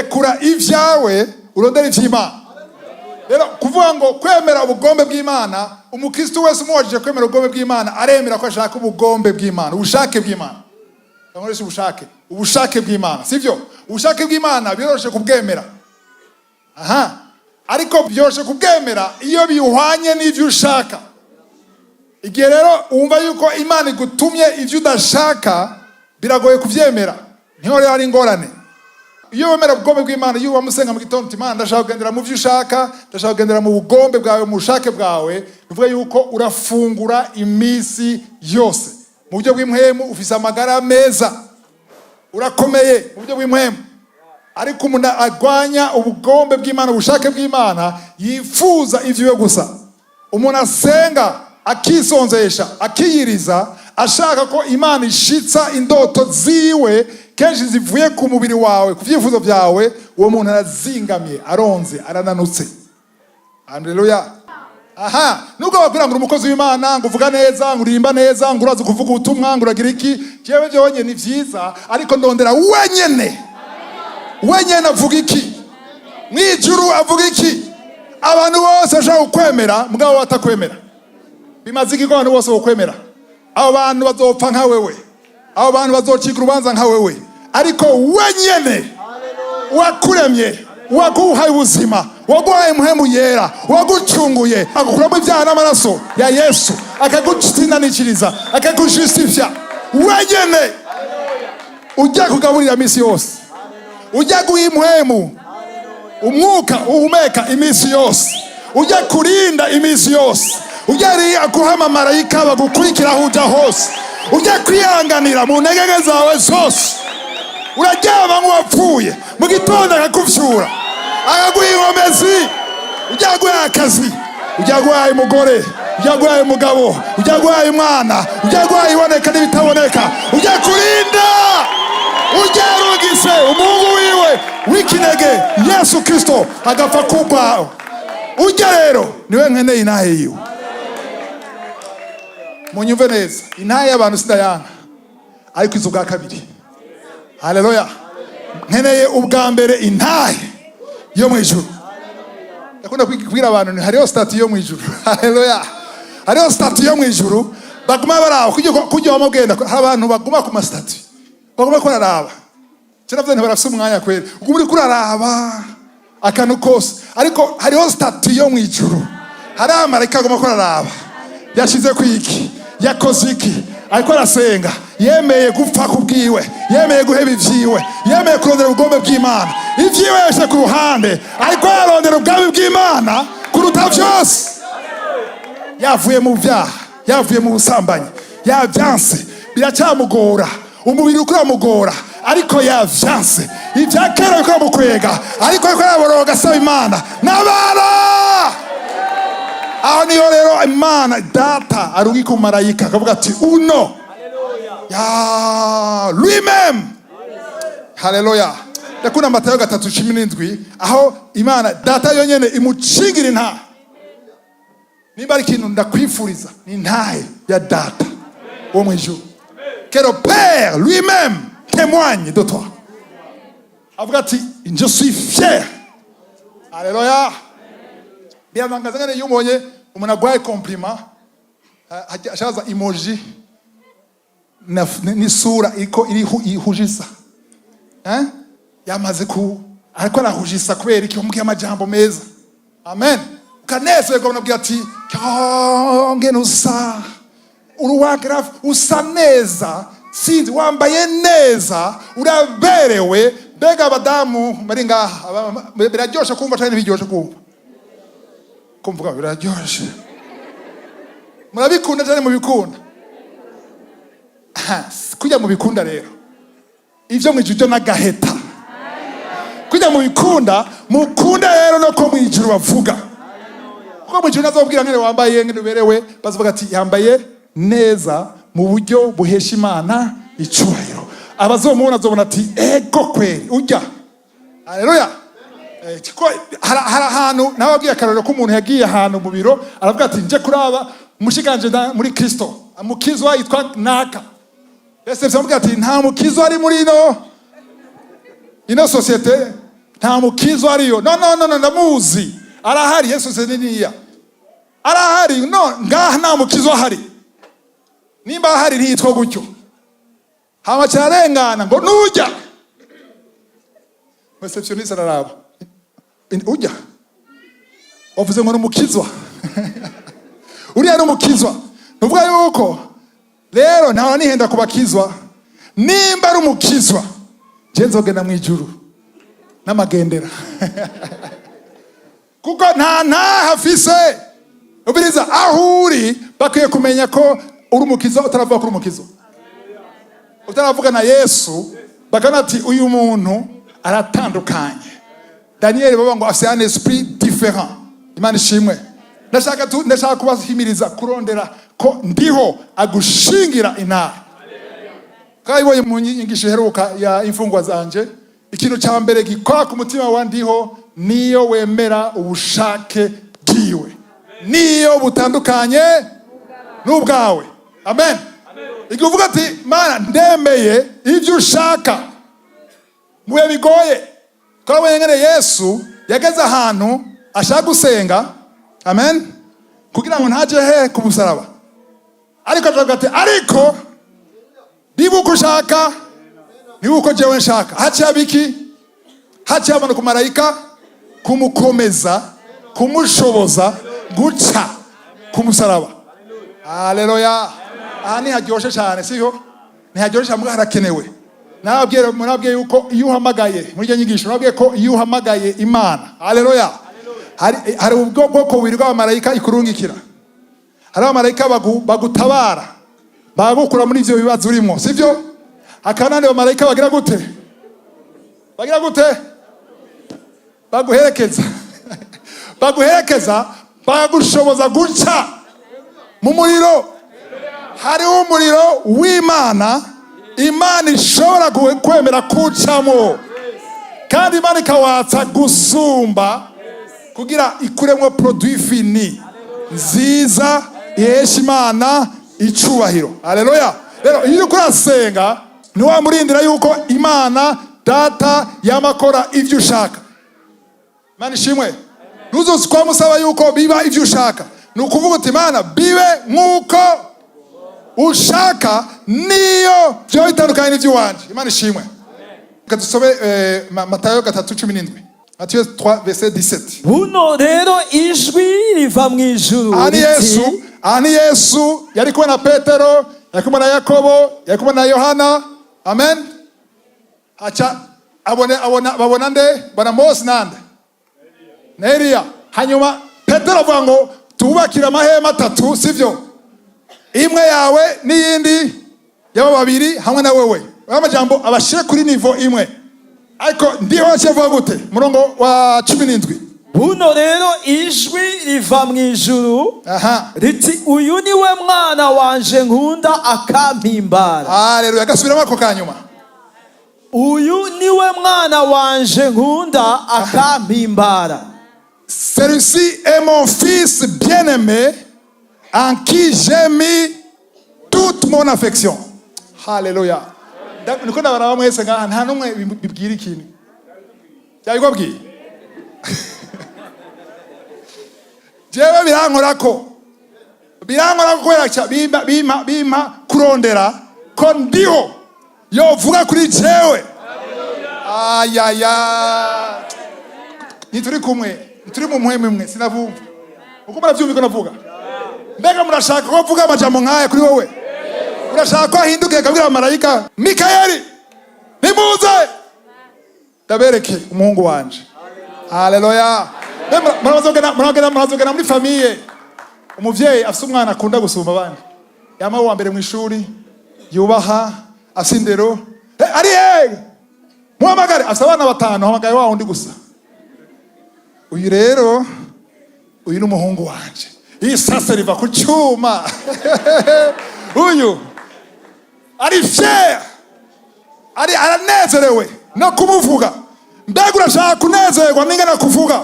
rekura ivyawe urondera ivy'Imana. Rero kuvuga ngo kwemera ubugombe bw'Imana, umukristo wese umubajije kwemera ubugombe bw'Imana aremera ko ashaka ubugombe bw'Imana, ubushake bw'Imana. Nkoresha ubushake bw'Imana, sivyo? Ubushake bw'Imana biroroshe kubwemera. Ariko byoroshe kubwemera iyo bihwanye n'ivyo ushaka. Igihe rero wumva yuko Imana igutumye ivyo udashaka, biragoye kuvyemera. Niho rero ari ingorane. Iyo wemera ubugombe bw'Imana, iyo wamusenga mu gitondo uti Imana ndashaka kugendera mu vyo ushaka, ndashaka kugendera mu bugombe bwawe, mu bushake bwawe, bivuga yuko urafungura imisi yose. Mu buryo bw'impwemu ufise amagara meza, urakomeye mu buryo bw'impwemu. Ariko umuntu agwanya ubugombe bw'Imana, ubushake bw'Imana, yifuza ivyo gusa. Umuntu asenga akisonzesha, akiyiriza, ashaka ko Imana ishitsa indoto ziwe kenshi zivuye ku mubiri wawe, ku vyifuzo vyawe, uwo muntu arazingamye, aronze, arananutse. Haleluya. Nubwo bakubwira ngo umukozi w'Imana, ngo uvuga neza, ngo urimba neza, ngo urazi kuvuga ubutumwa, ngo uragira iki, jewe byonye ni vyiza, ariko ndondera wenyene avuga iki, mwijuru avuga iki. Abantu bose bashaka kukwemera, mugabo batakwemera. Bimaze iki ko abantu bose bokwemera? Abo bantu bazopfa nka wewe, abo bantu bazocika urubanza nka wewe, ariko wenyene wakuremye, waguhaye ubuzima, waguhaye impwemu yera, wagucunguye, agukuramo ibyaha n'amaraso ya Yesu, akagutsinanikiriza, akagujustifya, wenyene ujya kugaburira misi yose, ujya guha impwemu umwuka uhumeka imisi yose, ujya kurinda imisi yose, ujya guha abamarayika bagukurikira aho uja hose, ujya kwihanganira mu ntege zawe zose. Uraryama nk'uwapfuye, mu gitondo akakuvyura, akaguha inkomezi, ujya guha akazi, ujya guha umugore, ujya guha umugabo, ujya guha umwana, ujya guha iboneka n'ibitaboneka, ujya kurinda, ujya rugise umuhungu wiwe w'ikinege Yesu Kristo agapfa kubwawe. Ujya rero niwe nkeneye inahe yiwe. Munyumve neza, inahe y'abantu sindayanga, ariko izo bwa kabiri. Haleluya. Nkeneye ubwa mbere intahe yo mu ijuru. Ndakunda kubwira abantu hariho stati yo mu ijuru. Haleluya. Hariho stati yo mu ijuru, baguma baraho kujya wamugenda, abantu baguma ku mastati, baguma kuraraba. Cyanavuze ntibarafise umwanya kwera, ubwo muri kuraraba akantu kose, ariko hariho stati yo mu ijuru. Hari amarayika aguma kuraraba, yashize kwiki, yakoze iki, ariko arasenga, yemeye gupfa kubwiwe, yemeye guheba ivyiwe, yemeye kurondera ubugombe bw'Imana. Ivyiwe yashe ku ruhande, ariko yarondera ubwami bw'Imana kuruta vyose. Yavuye mu vyaha, yavuye mu busambanyi, yavyanse, biracyamugora, umubiri ukuramugora, ariko yavyanse. Ivya kera bikamukwega, ariko yaboroga asaba Imana n'abana. Aho niyo rero Imana data arungika umumarayika akavuga ati uno ya lui-même. Haleluya. Ndakunda Matayo 3:17 aho Imana data yonyene imucingira intahe. Nimba ari ikintu ndakwifuriza ni intahe ya data wo mu ijuru. Que le Père lui-même témoigne de toi. Avuga ati je suis fier. Haleluya. Biyanangazangane yumonye umuntu agwaye compliment, ashaza emoji ni sura iko ihujisa. Yamaze ku ariko arahujisa kubera iki umubwiye amajambo meza. Amen. Ukanezerwa unabwira ati ngene usa uruwagraph usa neza, sinzi wambaye neza, uraberewe. Bega abadamu bari ngaha biraryoshe kumva cyane, ntibiryoshe kumva biraryoshe. Murabikunda cyane, mubikunda. Kujya mubikunda rero ivyo mwijuru n'agaheta. Kujya mubikunda mukunda rero no ko mwijuru bavuga. Kuko mwijuru nazobwira ngene wambaye ngene uberewe, bavuga ati yambaye neza mu buryo buhesha Imana icubahiro. Abazomubona azobona ati ego kweli ujya. Haleluya. Hari ahantu nababwiye akarorero ko umuntu yagiye ahantu mu biro, aravuga ati nje kuraba umushikanje muri Kristo, amukizwa yitwa naka. Bese byamubwira ati nta mukizo ari muri ino societe, nta mukizo ariyo. No, ndamuzi. Arahari Yesu seniniya. Arahari, no, ngaha nta mukizo ahari. Nimba ahari ntiyitwa gutyo. Hama cyarengana ngo nujya. Receptioniste araraba. Ujya. Wavuze ngo n'umukizwa. Uriya n'umukizwa. Nuvuga yuko rero ntaho nihenda kubakizwa. Nimba ari umukizwa, je nzogenda mu ijuru n'amagendera. Kuko nta hafise. Ubiriza aho uri bakwiye kumenya ko uri umukizwa utaravuga ko uri umukizwa. Utaravuga na Yesu bakana ati uyu muntu aratandukanye. Daniel baba ngo afite un esprit différent. Imana ishimwe. Ndashaka kubahimiriza kurondera ko ndiho agushingira inama. Kayibonye mu nyigisho heruka ya imfungwa zanje, ikintu cya mbere gikora ku mutima wa ndiho niyo wemera ubushake bwiwe. Niyo butandukanye n'ubwawe. Amen. Igihe uvuga ati Mana ndemeye ibyo ushaka, muye bigoye. Kwa wengene Yesu yageze ahantu ashaka gusenga. Amen. Kugira ngo ntaje he ku musaraba. Ariko avuga ati ariko nibuko ushaka nibuko jewe nshaka. Haciye biki? Haciye abantu ku marayika kumukomeza, kumushoboza guca ku musaraba. Haleluya. Aha ni haryoshe cyane siho? Ni haryoshe mbwa harakenewe. Nababwiye yuko iyo uhamagaye muri nyigisho, nababwiye ko iyo uhamagaye Imana. Haleluya. Hari ubwoko bubiri bw'abamarayika ikurungikira. Hari abamarayika bagutabara, bagukura muri ivyo bibazo urimo, sivyo? Akanande abamarayika bagira gute? Bagira gute? Baguherekeza. Baguherekeza, bagushoboza guca mu muriro. Hari umuriro w'Imana, Imana ishobora kwemera kucamo. Kandi Imana ikawatsa gusumba kugira ikuremwo produit fini nziza yesha Imana icubahiro. Haleluya. Rero iyo urasenga ni wamurindira yuko Imana data yamakora ivyo ushaka. Imana ishimwe. Nuzo kwa musaba yuko biba ivyo ushaka. Nukuvuga uti Imana bibe nkuko ushaka, niyo byo bitandukanye n'ivyo wanje. Imana ishimwe. Kadusome Matayo 3:17. Matthieu 3 verset 17. Buno rero ijwi riva mu ijuru. Ani Yesu yari kumwe na Petero, yari kumwe na Yakobo, yari kumwe na Yohana. Amen. Acha babona nde? Bana Mose nande? Neria. Hanyuma Petero avuga ngo tubakira amahema atatu, sivyo? Imwe yawe n'iyindi yaba babiri hamwe na wewe. Amajambo abashire kuri nivo imwe. Ariko ndiho cyavuga gute? Murongo wa 17. Buno rero ijwi riva mu ijuru. Riti uyu niwe mwana wanje nkunda akampimbara. Haleluya. Gasubiramo ako kanyuma. Uyu niwe mwana wanje nkunda akampimbara. Celui-ci est mon fils bien-aimé en qui j'ai mis toute mon affection. Haleluya. Niko ndabara mwese ngaha nta numwe bibwira ikintu. Cyabigobwiye. Jewe birankora kubera cya bima kurondera ko ndiho yovuga kuri jewe. Ayaya. Nituri kumwe, nituri mu muheme mwe sinavumva. Uko muravyumva ko navuga. Mbega murashaka ko vuga amajambo nkaya kuri wowe? Urashaka ko ahinduke akabwira abamarayika Mikayeli nimuze ndabereke umuhungu wanje. Haleluya. Murazogena muri famiye. Umuvyeyi afite umwana akunda gusumba abandi. Yama wa mbere mu ishuri, yubaha, asindero. Ari muhamagare afite abana batanu, hamagaye wa undi gusa. Uyu rero uyu n'umuhungu wanje. Iyi sasa riva ku cyuma. Uyu ari fier, aranezerewe no kumuvuga. Mbega urashaka kunezerwa n'ingana kuvuga?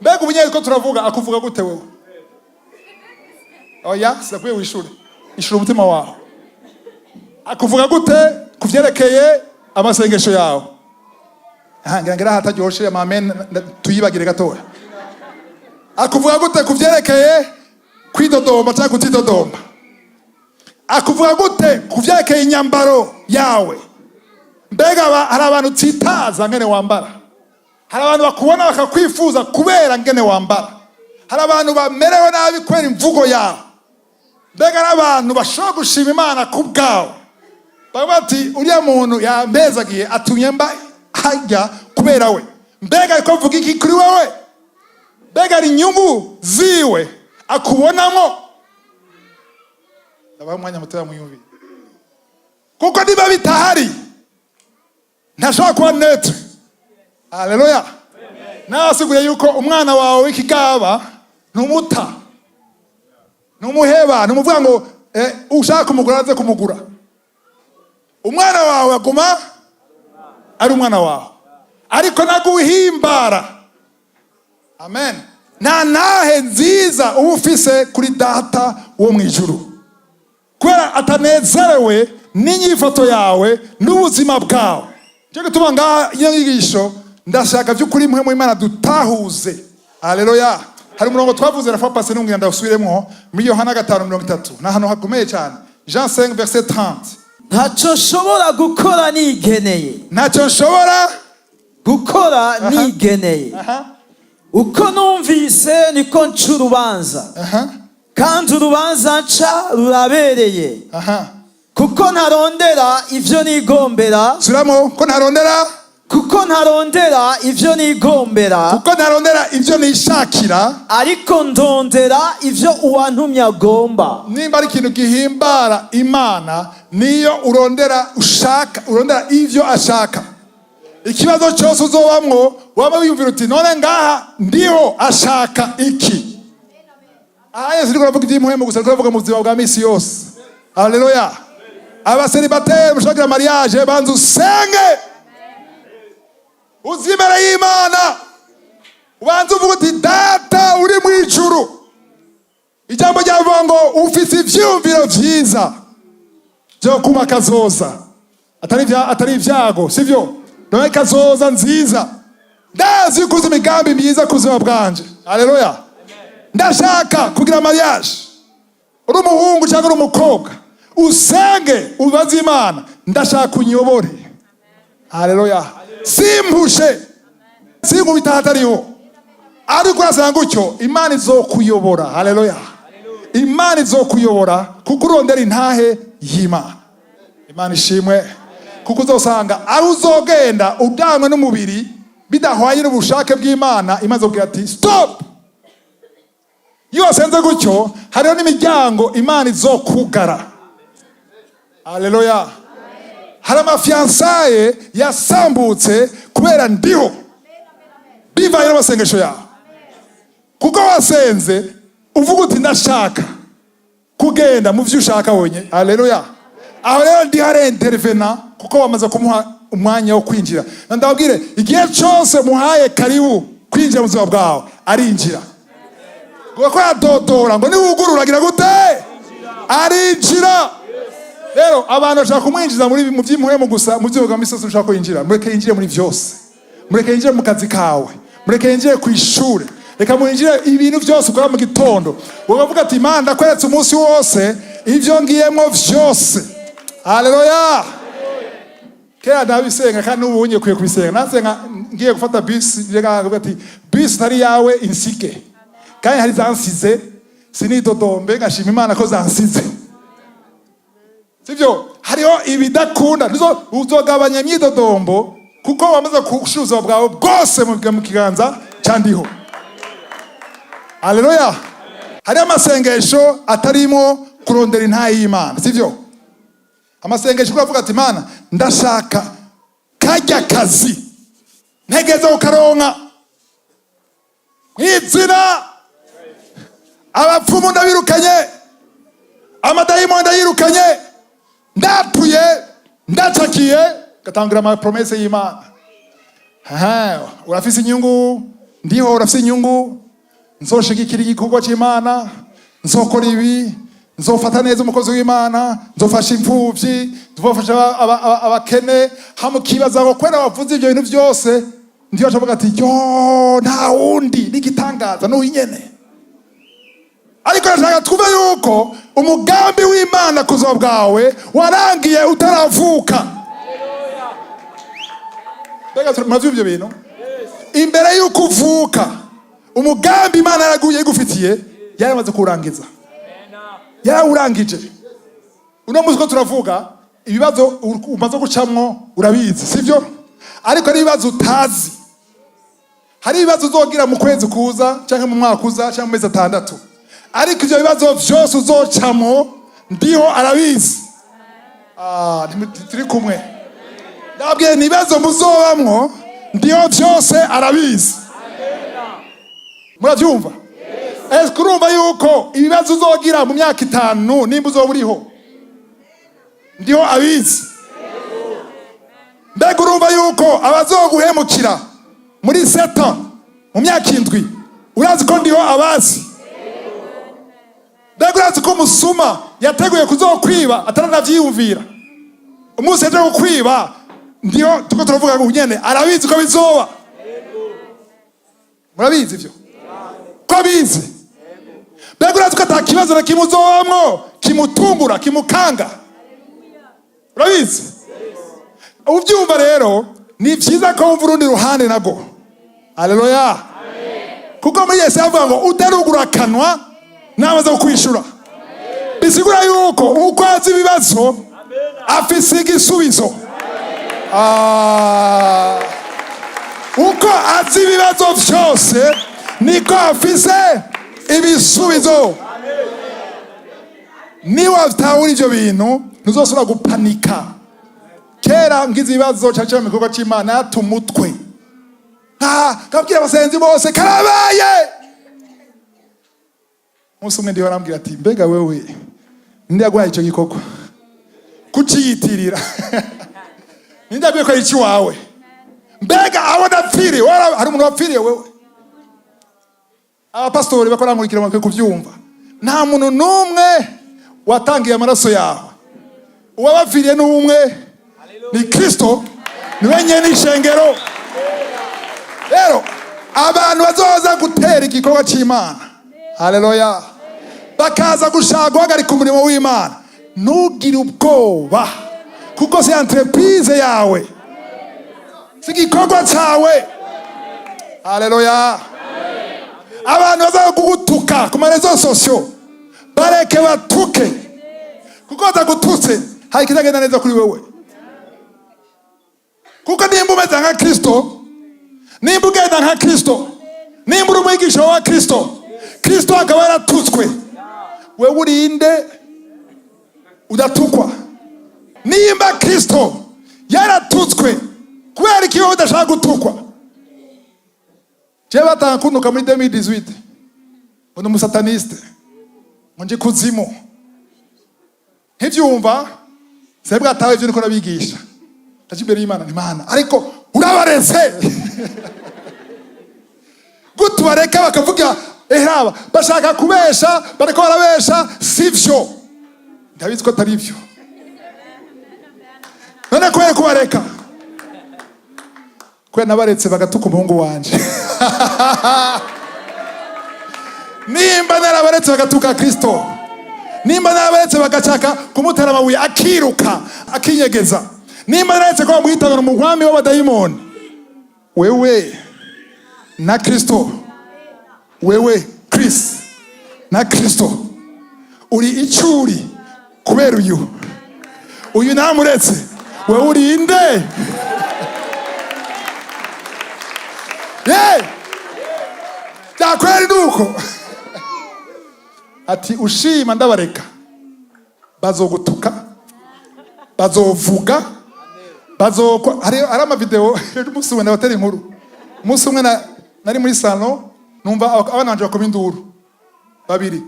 Mbega ubunyeye ko turavuga akuvuga gute wewe? Oya, sakwiye wishuri. Ishura umutima wawe. Akuvuga gute kuvyerekeye amasengesho yawe? ngira hataryoshe amen tuyibagire gatoya. Akuvuga gute kuvyerekeye kwidodomba cyangwa kutidodomba? Akuvuga gute kuvyerekeye inyambaro yawe? Mbega hari abantu tsitaza ngene wambara, hari abantu bakubona bakakwifuza kubera ngene wambara, hari abantu bamerewe nabi kwera imvugo yawe. Mbega n'abantu bashobora gushima Imana kubwawe, bavuga ati uriya muntu yambezagiye atumye mba hajya kubera we. Mbega ariko mvuga iki kuri wewe? Mbega ari inyungu ziwe akubonamo? Ndabaha umwanya mutoya muyumvire, kuko niba bitahari ntashobora kuba netre. Haleluya. Nasiguye yuko umwana wawe w'ikigaba ntumuta, ntumuheba, ntumuvuga ngo ushaka kumugura aze kumugura. Umwana wawe aguma ari umwana wawe, ariko naguhimbara. Amen. Nahe nziza uba ufise kuri data wo mwijuru, kubera atanezerewe n'inyifato yawe n'ubuzima bwawe. Cyo gutuma ngaha iyo nyigisho ndashaka by'ukuri mwe mu Imana dutahuze. Haleluya. Hari umurongo twavuze na Fapase n'umwe ndasubiremo muri Yohana 5:30. Na hano hakomeye cyane. Jean 5 verset 30. Ntacyo nshobora gukora nigeneye. Ntacyo nshobora gukora nigeneye. Uko numvise niko nca urubanza. Kandi urubanza nca rurabereye. Kuko ntarondera ivyo nigombera. Suramo ko ntarondera. Kuko ntarondera ivyo nigombera. Kuko ntarondera ivyo nishakira. Ariko ndondera ivyo uwantumye agomba. Nimba ari ikintu gihimbara Imana niyo urondera ushaka, urondera ivyo ashaka. Ikibazo cyose uzobamwo waba wiyumvira uti none ngaha ndiho ashaka iki? Yesu ndiko ravuga iby'impuhemu gusa, ndiko ravuga mu buzima bwa misi yose. Haleluya. Abaselibateri mushakira mariage banza usenge, uzimera y'Imana, ubanza uvuga uti data uri mu ijuru. Ijambo ryavuga ngo ufite ivyumviro vyiza byo kuma kazoza, atari ivyago, sivyo? None kazoza nziza. Ndazi kuza imigambi myiza kuzima bwanje. Haleluya. Ndashaka kugira mariage. Uri umuhungu cyangwa uri umukobwa, usenge ubaze Imana, ndashaka kunyobore. Haleluya. Simpushe, sinkubita hatariho, ariko urasanga gutyo Imana izokuyobora. Haleluya. Imana izokuyobora kuko urondera intahe y'Imana. Imana ishimwe. Kuko uzosanga aho uzogenda udanwe n'umubiri bidahwanye n'ubushake bw'Imana, Imana izobwira ati stop. Iyo wasenze gutyo hariho n'imiryango Imana izokugara. Haleluya. Hari amafiansaye yasambutse kubera ndiho bivaye n'amasengesho yawe. Kuko wasenze uvuga uti ndashaka kugenda mu vyo ushaka wonye. Haleluya. Aho rero ndi hare intervena kuko wamaze kumuha umwanya wo kwinjira. Ndababwire igihe cyose muhaye karibu kwinjira mu buzima bwawe arinjira. Kuko yadodora ngo niwugururagira gute arinjira. Rero abantu bashaka kumwinjiza muri mu by'impuhemu gusa, mu byo bw'amisozi ushaka kwinjira, mureke yinjire muri byose. Mureke yinjire mu kazi kawe, mureke yinjire ku ishuri, reka mwinjire ibintu byose ukora mu gitondo. Uvuga ati Imana ndakweretse umunsi wose ivyo ngiyemo vyose. Haleluya. Kera ndabisenga kandi ubu unye kuye kubisenga. Nasenga ngiye gufata bus, rega ati bus tari yawe insike. Kandi hari zansize sinidodombe ngashima Imana ko zansize. Sivyo? Hariho ibidakunda nizo uzogabanya imyidodombo kuko wamaze kushuza bwawe bwose mu kiganza cyandiho. Haleluya. Hari amasengesho atarimo kurondera intahe y'Imana, sivyo? Amasengesho kuvuga ati Imana ndashaka kajya kazi ntegeze ukaronka mwizina, abapfumu ndabirukanye, amadayimoni ndayirukanye, ndapfuye ndacakiye, gatangira ama promesse y'Imana. Urafise inyungu, ndiho urafise inyungu, nzoshigikira igikorwa cy'Imana, nzokora ibi, nzofata neza umukozi w'Imana, nzofasha imfuvyi, nzofasha abakene. Hamukibaza ngo kwera wavuze ibyo bintu byose, ndiyo acavuga ati yo nta wundi n'igitangaza n'uwinyene. Ariko ndashaka twumve yuko umugambi w'Imana kuzo bwawe warangiye utaravuka. Mbega tumaze ibyo bintu imbere yuko uvuka, umugambi Imana yaraguye igufitiye yaramaze kurangiza, yarawurangije. Uno munsi ko turavuga ibibazo umaze gucamwo urabizi, sivyo? Ariko ari ibibazo utazi. Hari ibibazo uzogira mu kwezi kuza cyangwa mu mwaka uza cyangwa mu mezi 6, ariko ibyo bibazo byose uzocamo ndiho arabizi. Turi kumwe. Ndabwiye ni ibibazo muzobamwo ndiho byose arabizi. Murabyumva? Ese kurumva yuko ibibazo uzogira mu myaka 5 nimba uzoburiho ndiho abizi. Mbega urumva yuko abazoguhemukira muri 7 mu myaka 7 urazi ko ndiho abazi. Mbega urazi ko umusuma yateguye kuzokwiba ataranavyiyumvira, umunsi yaje kukwiba ndiho tuko turavuga ngo nyene arabizi ko bizoba. Murabizi ivyo ko abizi. Mbega urazi ko atakibazo na kimuzobamwo kimutungura kimukanga. Urabizi? Ubyumva rero ni vyiza ko wumva urundi ruhande nago. Haleluya. Kuko muri Yesu yavuga ngo utarugura akanwa namaze kukwishura. Bisigura yuko uko azi ibibazo afise igisubizo. Uko azi ibibazo byose niko afise ibisubizo. Niba utahura ibyo bintu ntuzosubira gupanika. Kera ngize ibibazo cyaca mu gikorwa cy'Imana yatumutwe. Kabwira abasenzi bose karabaye. Umunsi umwe ndiho arambwira ati mbega wewe ndi yaguhaye icyo gikorwa kuciyitirira. Ninde agiye ko iki wawe? Mbega abona pfiri wara hari umuntu wapfiriye wewe. Abapastori bakora nkurikira mu kubyumva. Nta muntu numwe watangiye amaraso yawe. Uwabapfiriye n'umwe ni Kristo, niwe nyene ishengero. Rero abantu bazoza gutera igikorwa cy'Imana, haleluya, bakaza gushaka guhagarika umurimo w'Imana, ntugire ubwoba kuko si entreprise yawe, si igikorwa cyawe. Haleluya. Abantu baza kugutuka ku marezo sosio bareke batuke, kuko batagututse hari kitagenda neza kuri wewe. Kuko nimba umeze nka Kristo, nimba ugenda nka Kristo, nimba uri umwigisha wa Kristo, Kristo akaba yaratutswe, wewe urinde udatukwa. Nimba Kristo yaratutswe kubera iki wowe udashaka gutukwa? Jewe batankunduka muri 2018 ngo umusataniste ngo nje kuzimu. Ntivyumva sebwa atawe ivyo niko nabigisha. Tachimbere y'Imana ni Mana, ariko urabareze. Gutu bareka bakavuga ehaba bashaka kubesha, bariko barabesha sivyo. Ndabizi ko atari byo. None ko kubareka kwe nabaretse bagatuka umuhungu wanje. Nimba narabaretse bagatuka Kristo, nimba narabaretse bagachaka kumutera amabuye akiruka akinyegeza, nimba narabaretse ko muhitana mu mwami w'abadayimoni, wewe na Kristo, wewe Chris na Kristo uri icuri kubera uyu namuretse, wewe uri inde? Dakweli nuko ati ushima ndabareka bazogutuka, bazovuga, hari ama video umunsi umwe nabatera inkuru. Umunsi umwe nari muri salon numva abana banje bakoma induru babiri,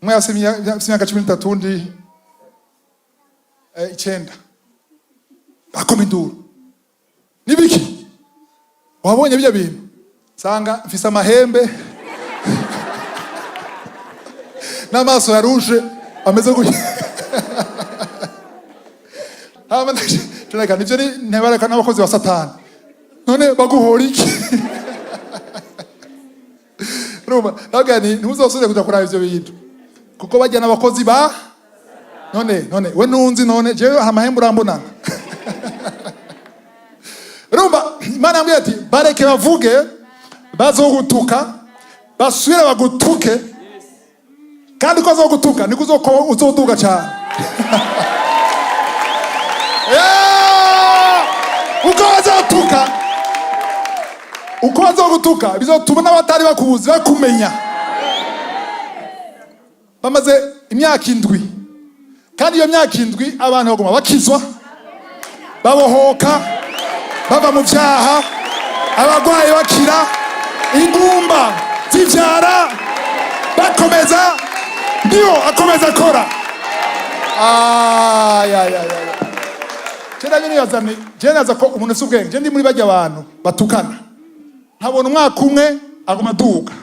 umwe yasimya 13 undi 9 bakoma induru. Nibiki wabonye bya bintu? Sanga mfise amahembe n'amaso yaruje ameze gutya. Ibyo ni ntibareka n'abakozi ba Satani. None baguhora iki? Ntuzosubire kujya kuraba ivyo bintu kuko bajya n'abakozi ba none we nunzi none jewe amahembe urambonana. Imana yambwiye ati bareke bavuge bazogutuka basubire bagutuke kandi ko azogutuka niko uzoduga cyane. Uko bazogutuka bizotuma n'abatari bakuzi bakumenya. Bamaze imyaka 7 kandi iyo myaka 7 abantu baguma bakizwa babohoka bava mu byaha, abagwayi bakira, ingumba zivyara bakomeza, ndio akomeza kora. Jenaza ko umuntu subwenge je ndi muri bajya abantu batukana. Ntabona umwaka umwe aguma duka.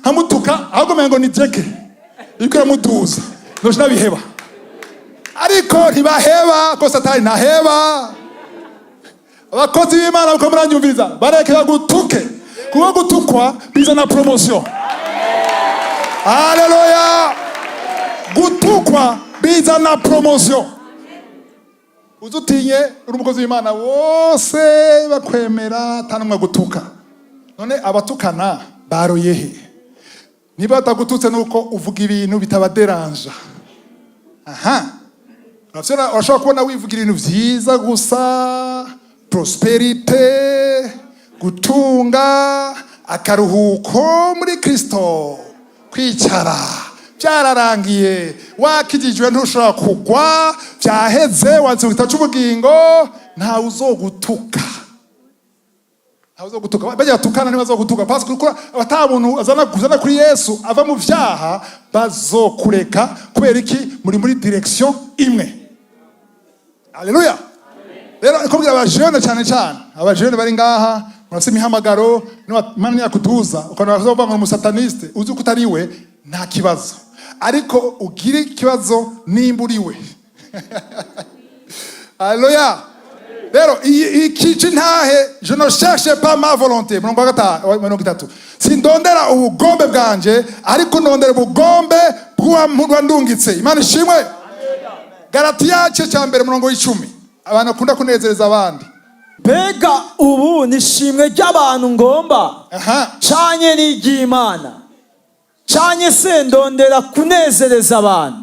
Nkamutuka ahagomeye ngo ni jeke. Ikora muduza. Noshina biheba. Ariko ntibaheba ko Satani ntaheba. Abakozi b'Imana uko muranyumviriza bareke bagutuke. Kuba gutukwa bizana promotion. Haleluya. Gutukwa bizana promotion. Uzutinye uri umukozi w'Imana wose bakwemera tanumwe gutuka. None abatukana baroyehe? Niba batagututse nuko uvuga ibintu bitabaderanja. Urashobora kubona wivuga ibintu vyiza gusa, prosperite, gutunga, akaruhuko muri Kristo, kwicara byararangiye, wakijijwe ntushobora kugwa, byaheze wanzugita cy'ubugingo, nta uzogutuka. Bajya tukana ntibazogutuka parce que atamuntu azana kuri Yesu ava mu vyaha bazokureka kubera iki muri direction imwe. Haleluya. Rero ikubwira abajene cyane abajene bari ngaha murase mihamagaro Imana yakutuza ukana bazova mu sataniste uzi kutariwe nta kibazo ariko ugire ikibazo nimburiwe. Haleluya. Rero ikici ntahe je ne cherche pas ma volonté murongo gatatu sindondera ubugombe bwanje ariko ndondera ubugombe bw'uwandungitse. Imana ishimwe. Galatiya cya mbere murongo 10 abantu akunda kunezereza abandi. Mbega ubu nishimwe ry'abantu ngomba canye n'iry'Imana canye se ndondera kunezereza abantu.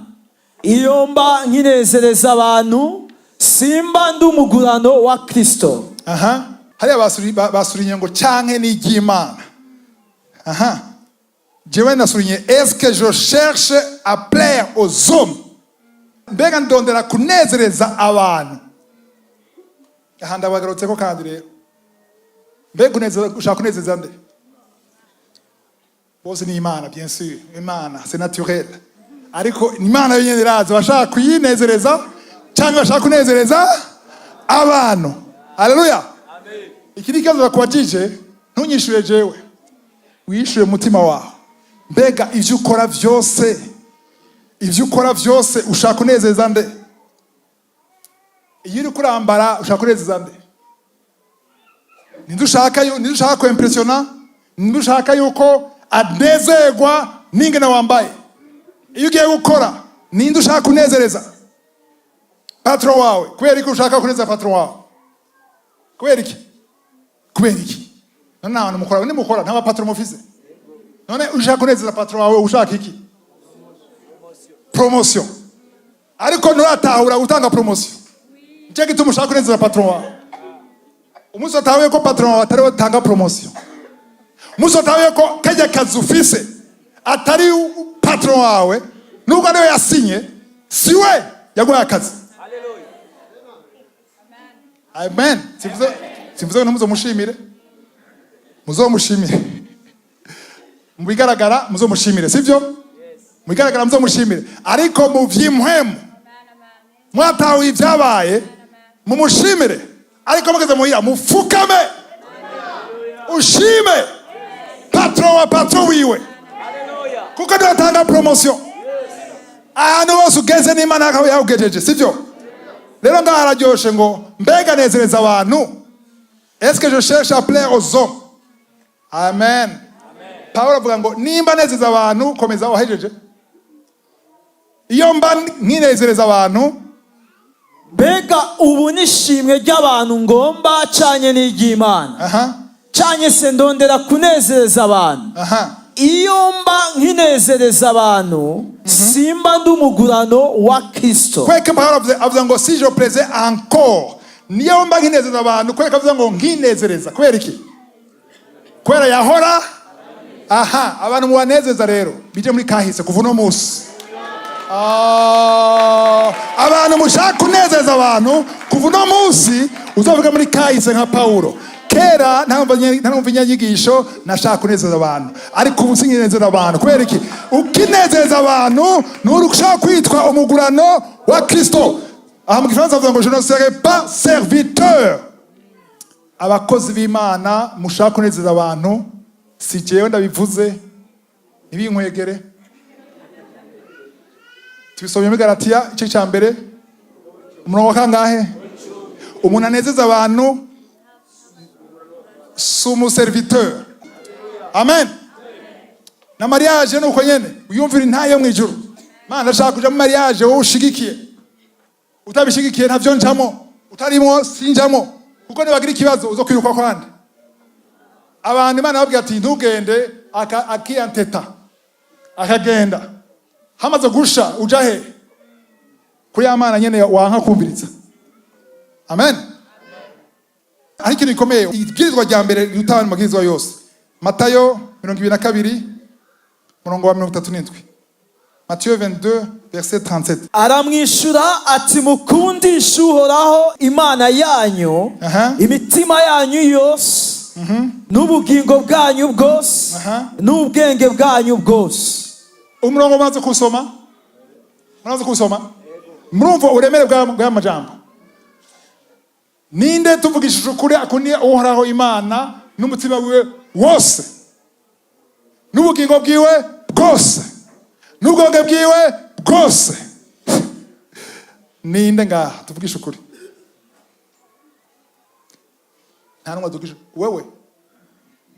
Iyo mba nkinezereza abantu simba ndumugurano wa Kristo. Hariya basurinye ngo canke n'iry'Imana. Jewe nasurinye est-ce que je cherche à plaire aux hommes? Mbega ndondera kunezereza abantu. Ndabagarutse ko kandi rero. Mbega ushaka kunezereza nde? Bose ni Imana bien sûr. Imana c'est naturel. Ariko Imana yenyene iraza bashaka kuyinezereza cyangwa bashaka kunezereza abantu. Haleluya. Amen. Ikindi kibazo bakwajije ntunyishure jewe. Wishure mutima wawe. Mbega ivyo ukora vyose ushaka kunezereza nde? Iyo uri kurambara ushaka kunezereza nde? Ninde ushaka ko impressiona? Ninde ushaka yuko anezerwa n'ingene wambaye? Iyo ugiye gukora ninde ushaka kunezereza? Patron wawe. Kubera iki ushaka kunezereza patron wawe? Kubera iki? None abantu mukora nta patron mufise. None ushaka kunezereza patron wawe ushaka iki? Promotion. Ariko nturatahura gutanga promotion. Nicyo gituma ushaka kunezereza patron wawe. Umunsi utahuye ko patron wawe atari watanga promotion. Umunsi utahuye ko kajya kazi ufise atari patron wawe nubwo ariwe yasinye siwe yaguhaye akazi. Amen. Simvuze ngo muzomushimire. Muzomushimire. Mubigaragara muzomushimire, sivyo? Mubigaragara muzomushimire. Ariko mu vyimhemu mwatawe ivyabaye mumushimire. Ariko mugeze muhira mufukame. Ushime patron wiwe. Kuko ndatanga promotion. ahantu hose ugeze n'Imana yakugejeje, sivyo? Rero ngaha hararyoshe ngo mbega nezereza abantu. Est-ce que je cherche à plaire aux hommes? Amen. Pawulo avuga ngo nimba nezeza abantu komeza wahejeje. Iyo mba nkinezereza abantu, mbega ubu nishimwe ry'abantu ngomba canye n'iry'Imana. Canye se ndondera kunezereza abantu. Iyo mba nkinezereza abantu simba ndumugurano wa Kristo. Kweke Pawulo avuga ngo si je plaisais encore. Niyo mba nkinezereza abantu, kweke avuga ngo nkinezereza. Kubera iki? Kubera yahora. Abantu mubanezeza rero bije muri kahise kuva no musi. Abantu mushaka kunezeza abantu kuva no musi uzavuga muri kahise nka Pawulo. Kera ntamva inyigisho nashaka kunezeza abantu, ariko ubu sinkinezeza abantu. Kubera iki? Ukinezeza abantu nurushaka kwitwa umugurano wa Kristo. Aha mu Gifaransa avuga ngo je ne serai pas serviteur. Abakozi b'Imana mushaka kunezeza abantu, si jewe ndabivuze, ntibinkwegere. Tubisomye muri Galatiya igice cya mbere umurongo wa kangahe? Umuntu anezeza abantu si umuserviteur. Amen. Na mariage nuko nyene uyumvira intayo mu ijuru. Mana ndashaka kuja mu mariage wowe ushigikiye. Utabishigikiye ntavyo njamo, utarimo sinjamo. Kuko nibagira ikibazo uzokwiruka kwande. Abantu Imana babwiye ati ntugende, akiyanteta akagenda. Hamaze gusha uja he? Kuri Imana nyene wanka kumviriza. Amen. Ariko ikintu gikomeye ibwirizwa rya mbere riruta mu mabwirizwa yose. Matayo 22 murongo wa 37. Matthieu 22 verset 37. Aramwishura ati mukundishe Uhoraho Imana yanyu imitima yanyu yose n'ubugingo bwanyu bwose n'ubwenge bwanyu bwose. Umurongo maze kusoma? Murumva uremere bwa majambo. Ninde tuvugishije ukuri akuniye Uhoraho Imana n'umutima wiwe wose n'ubugingo bwiwe bwose n'ubwenge bwiwe bwose. Ninde ngaha tuvugisha ukuri? Nta numwe tuvugisha wewe.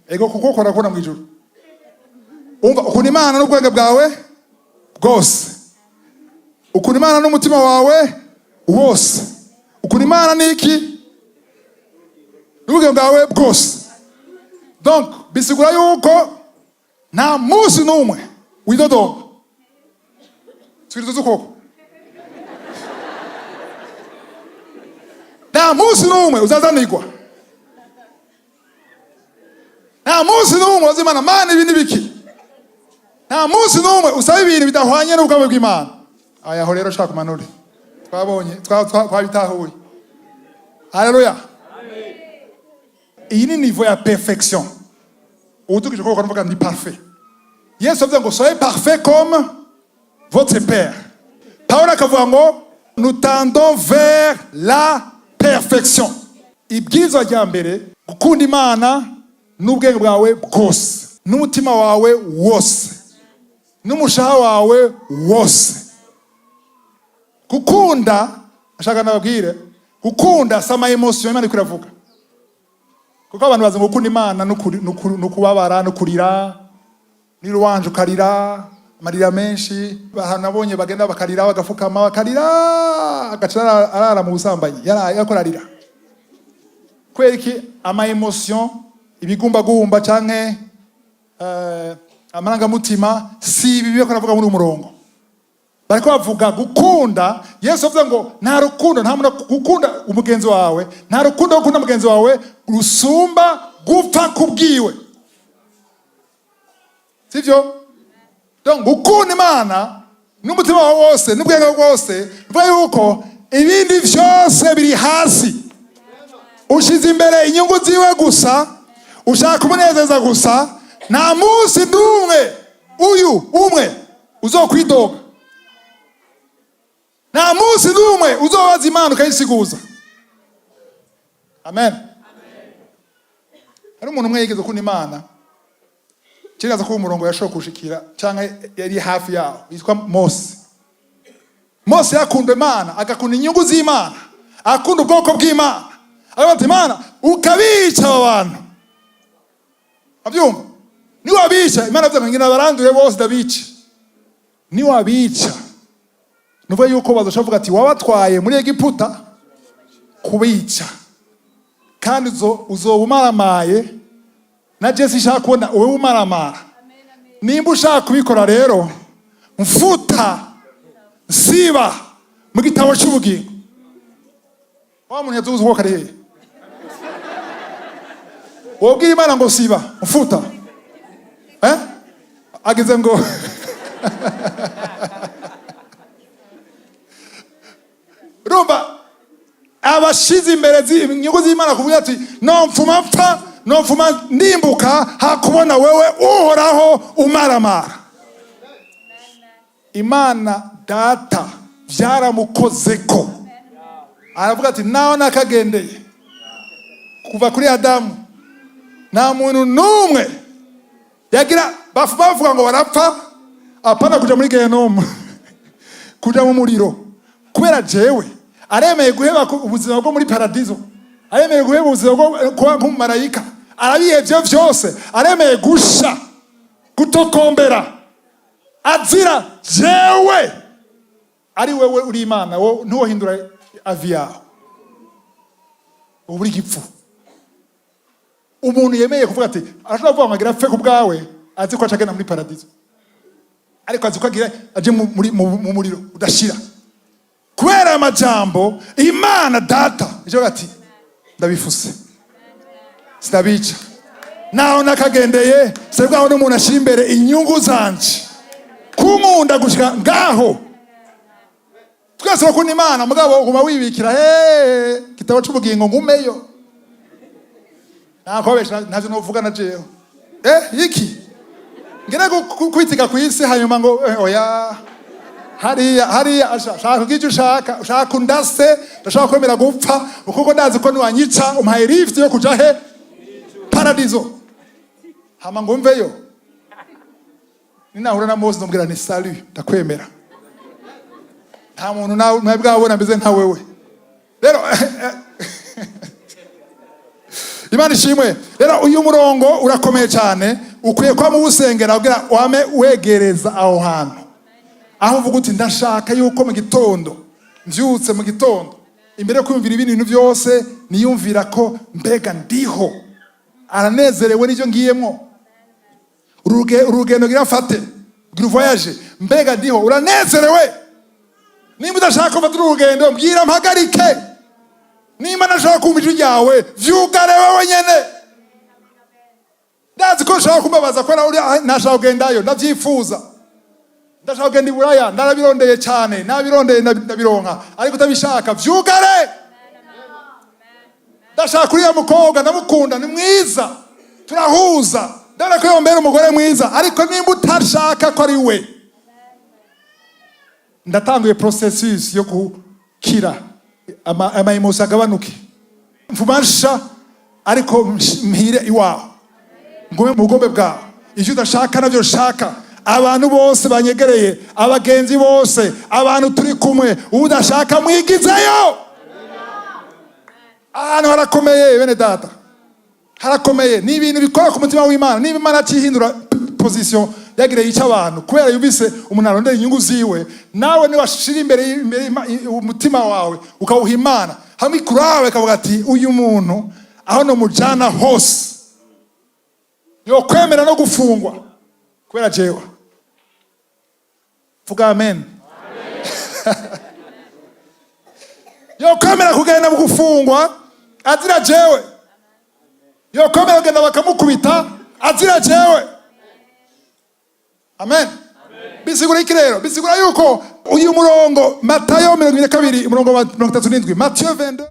Ego kuko ukora mu ijuru. Umva ukunda Imana n'ubwenge bwawe bwose. Ukunda Imana n'umutima wawe wose. Ukunda Imana niki? N'ubwenge bwawe bwose. Donc bisigura yuko nta munsi n'umwe widodoga. Twirizo ukoko. Nta munsi n'umwe uzazanirwa. Nta munsi n'umwe uzimana Mana ibi nibiki. Nta munsi n'umwe usaba ibintu bidahwanye n'ubwami bw'Imana. Ayaho rero shaka manure. Twabonye twabitahuye. Haleluya. Iyi ni niveau ya perfection. Utukije ko kuvuga ndi parfait. Yesu avuga ngo soyez parfait comme votre Père. Paul akavuga ngo nous tendons vers la perfection. Ibwirizwa rya mbere gukunda Imana n'ubwenge bwawe bwose n'umutima wawe wose n'umushaha wawe wose. Gukunda ashaka nababwire gukunda sama emotion Imana ikuravuga. Kuko abantu bazi ngo gukunda Imana n'ukubabara n'ukurira n'iruwanje ukarira amarira menshi. Nabonye bagenda bakarira bagafukama bakarira agacara arara mu busambanyi yakorarira. Kwereki ama emotion ibigumbagumba canke amarangamutima si ibi byo kuvuga muri umurongo. Bariko bavuga gukunda. Yesu avuga ngo nta rukundo nta muntu gukunda umugenzi wawe, nta rukundo gukunda umugenzi wawe rusumba gupfa kubwiwe. Sivyo? Donc gukunda Imana n'umutima wawe wose n'ubwenge bwose bivuga yuko ibindi vyose biri hasi. Ushize imbere inyungu ziwe gusa, ushaka kumunezeza gusa, nta munsi n'umwe uyu umwe uzokwidoga. Nta munsi n'umwe uzobaza Imana ukayisiguza. Amen. Hari umuntu umwe yigeze gukunda Imana kiraza ko umurongo yashoboye kushikira canke yari hafi yaho yitwa Mose. Mose yakunda Imana, agakunda inyungu z'Imana, akunda ubwoko bw'Imana. Aravuga Imana ukabica aba bantu. Abyumva? Ni wabica Imana avuga ngo nabarandure bose ndabica. Ni wabica. Nuva yuko bazoshavuga ati wabatwaye muri Egiputa kubica. Kandi uzobumaramaye na Jesse shaka kubona uwe umaramara. Nimba ushaka kubikora rero mfuta siba mu gitabo cy'ubugingo. Wa muntu yazuze uko kare. Wobwira Imana ngo siba mfuta. Ageze ngo Rumba abashize imbere inyungu z'Imana kuvuga ati no mfuma mpfa no mfuma ndimbuka hakubona wewe uhoraho umaramara. Imana data byaramukozeko. Aravuga ati naho nakagendeye kuva kuri Adamu nta muntu numwe yagira bavuga ngo barapfa apana kuja muri Gehinomu kuja mu muriro kubera jewe aremeye guheba ubuzima bwo muri paradizo, aremeye guheba ubuzima bwo kuba nk'umumarayika, arabihevye vyose, aremeye gusha gutokombera azira jewe ari wewe uri Imana wo ntuhindura avi yawe uburi gipfu. Umuntu yemeye kuvuga ati arashobora kuvuga ngo agira apfe ku bwawe azi ko acagana muri paradizo, ariko azi ko agira aje mu muriro udashira kubera amajambo Imana data icyo ati ndabifuse sinabica naho nakagendeye sebwaho n'umuntu ashira imbere inyungu zanje kumunda gushika ngaho. Twese bakunda Imana mugabo uguma wibikira kitabo cy'ubugingo ngumeyo nakobesha ntazo novuga na jewe iki ngene kwitiga kwisi hanyuma ngo oya hariya shaka kije ushaka kundase ndashaka kwemera gupfa kuko ndazi ko niwanyica umpaye lift yo kuja he paradizo hama ngumveyo ninahura na Mose ndombwira ni salut ndakwemera nta muntu nawe bwabona mbize nka wewe rero Imana ishimwe. Rero uyu murongo urakomeye cyane ukwiye kwa mu busengera kugira wame wegereza aho hantu aho uvuga uti ndashaka yuko mu gitondo mbyutse mu gitondo imbere kwiyumvira ibintu byose niyumvira ko mbega ndiho aranezerewe n'icyo ngiyemo urugendo girafate gira voyage mbega ndiho uranezerewe. Nimba udashaka kuva urugendo mbwira mpagarike. Nimba nashaka kumva ijwi ryawe vyugare wewe nyene. Ndazi ko nshaka kumbabaza ko nashaka kugendayo ndavyifuza. Ndashaka kugenda i Buraya ndarabirondeye cyane nabirondeye ndabironka ariko utabishaka vyugare. Ndashaka kuriya mukobwa ndamukunda ni mwiza turahuza ndabona ko yombera umugore mwiza ariko nimba utashaka ko ari we ndatanguye processus yo gukira ama emotion agabanuke mfumasha ariko mpire iwawe ngume mu bugombe bwawe icyo udashaka nabyo shaka. Abantu bose banyegereye abagenzi bose abantu turi kumwe udashaka mwigizeyo. Ahantu harakomeye bene data harakomeye ni ibintu bikora ku mutima w'Imana. Niba Imana cyihindura position yagire yica abantu kubera yubise umuntu arondera inyungu ziwe nawe ni washira imbere umutima wawe ukawuha Imana hamwe kurawe kavuga ati uyu muntu aho no mujana hose yo kwemera no gufungwa kubera jewe. Vuga amen. Yo kwemera kugenda mu gufungwa azira jewe. Yo kwemera kugenda bakamukubita azira jewe. Amen. Bisigura iki rero? Bisigura yuko uyu murongo Matayo 22 umurongo wa 37 Matthieu 22